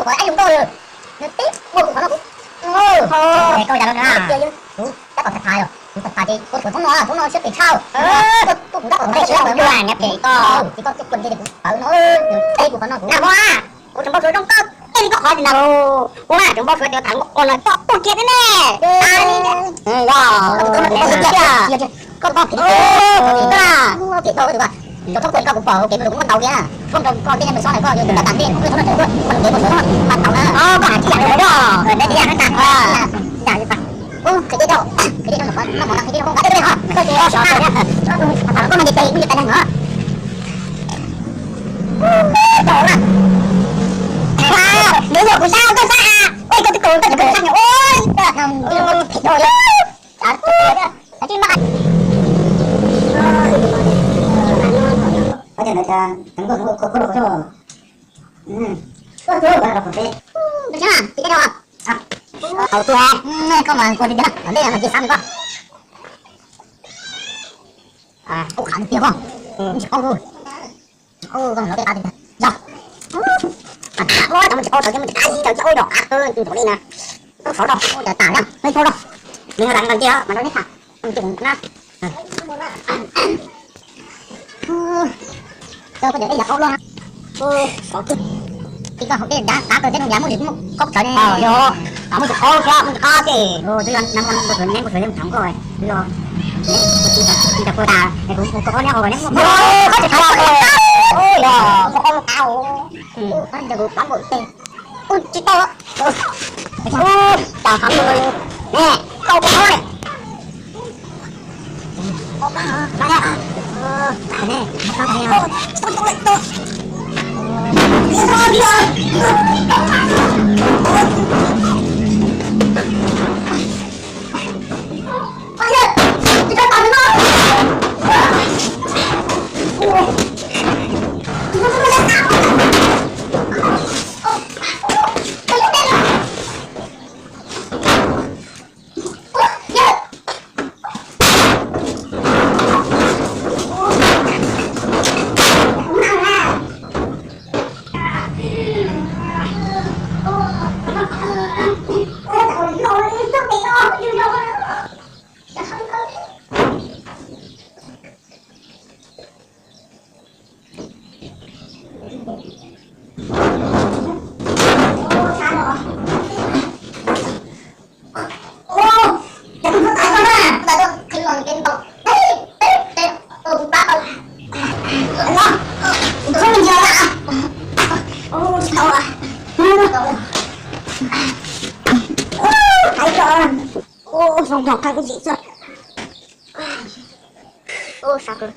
của anh chúng tôi nó tiếp một của nó cũng để câu trả lời là chắc còn thật thà rồi thật thà thì cô của nó sẽ bị sao cô cũng đã còn đây chưa được là nhập thì có cái quần kia thì cũng ở nó đây của nó cũng là hoa cô chúng bao số trong cấp em có hỏi gì nào cô à chúng bao số cho thằng con là to kia thế nè có thì thì tôi được rồi nó không thể có một bờ cũng bắt đầu kia không được con cái sau này có nhiều là tạm biên không thể còn để một số bắt đầu nó có chỉ là đó rồi đấy thì nó tạm giả như vậy cái gì đâu nó còn cái gì không có cái gì hả cái gì đó có mình đi tìm như thế này nữa đâu là nếu được sao tôi sao ôi tôi sao nhỉ ôi không thịt rồi đó chứ mà có thể là thằng có được không? Có được là phải được chưa? Thì cái đâu à? Ở tôi có mà con đi đó. Ở đây là gì sao con? À, có khả năng tiền không? Không rồi. Con nói cái ta đi. Rồi. Ôi, tao mình cho tao mình cái gì đâu chơi đỏ hơn từ chỗ đi nè. Không đâu, đã tả đâu. Không đâu. Mình làm còn kia mà nó hết hả? Mình chừng nó. Tôi có để giặt ốc luôn á. Thì có cái đá từ trên nhà một điểm cốc trời này. Vô. Đó một ô cho mình có gì. Tôi ăn năm con một thời gian thẳng rồi. Rồi. Thì cô ta này cũng có nhau rồi nhé. Có thể thao rồi. Ôi giời, con cao. Anhจะbắn một tên. Ui chị to. Ôi, chào thắm rồi. Nè, câu có thôi. Đây nè. Nè, nó có theo. Không đọc cái gì rồi. Ô sao cơ.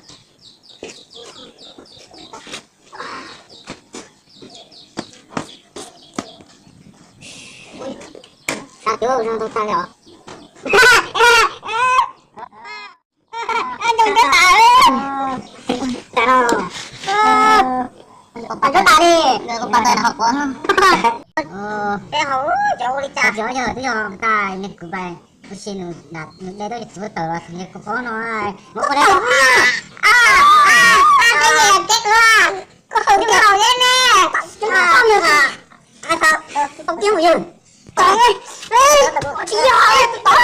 Sao chưa sao tôi sao rồi. Anh đừng có tả đi. Tả đâu. Bạn cứ tả đi. Được bạn tả học quá. Cái hấu cháu đi chả chó giờ bây giờ ta nhận của bài xin là đây tôi chỉ tờ thì có nó một cái đấy cái gì chết luôn có không cái hầu lên nè chúng ta không được à sao không kiếm gì trời ơi chị ơi tôi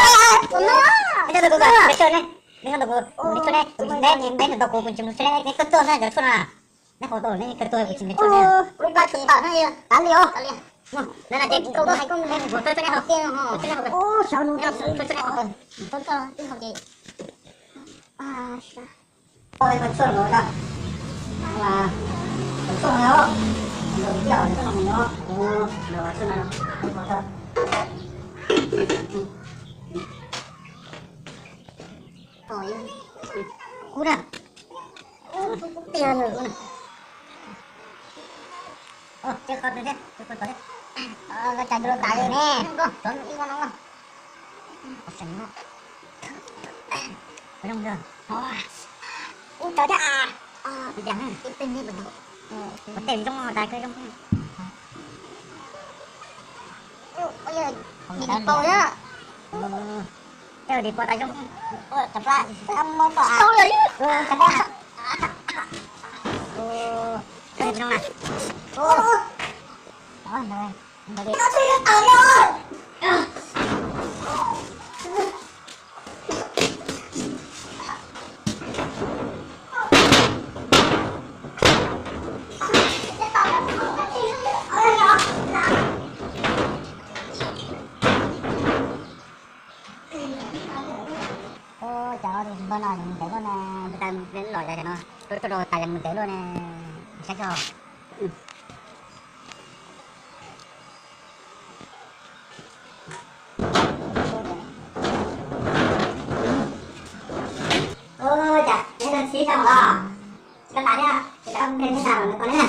nó bây giờ được rồi để chơi này bây giờ được rồi đi chơi này đây nhìn đây là đồ của mình chúng chơi này cái tôi này được thôi à nó có đồ này cái tôi của mình chơi này lúc ba thì bảo nó tán liêu nên là chị câu đó hay con nên một chơi này học kia họ chơi này ô sao nó chơi này học tôi cho tiếng học gì sao ôi mình chơi rồi đó là mình chơi nữa rồi giờ nó không nữa rồi chơi này không có thôi cú nào tiền rồi này chơi con đấy chơi con đấy cái chai dulu tadi nih tuh ini mana lah option nó belum belum udah dah jangan itu ini betul betul trong đại cái trong ôi giời đi tôi á đi qua đại trong chập ra em mong tỏa tôi đấy chập ra cái trong này đó này nó chưa tao rồi. Ô trời bên này mình chạy con người ta đến lòi ra cho nó cái đồ tài mình chạy luôn nè chắc rồi. Ôi chà, cái đơn xí xong rồi. Cái tại nhá, cái ông lên cái nào con đấy nè.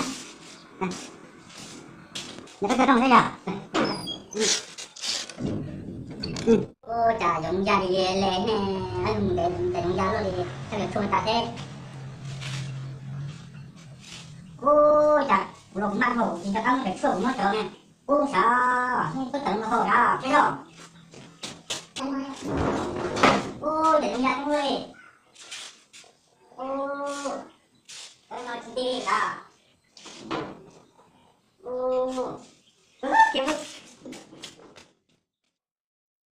Nó có trong thế nhở? Ôi chà, dùng da đi lẹ nè, anh để dùng da luôn đi, sao được xuân ta thế? Ôi chà, lồng mang hổ thì ta không phải xuống mất rồi nè. Ôi sao, có tận mà hổ đó, thấy không? Ôi, để dùng da cho ngươi. Ôi, tôi nói đi cả. Ôi, kiếm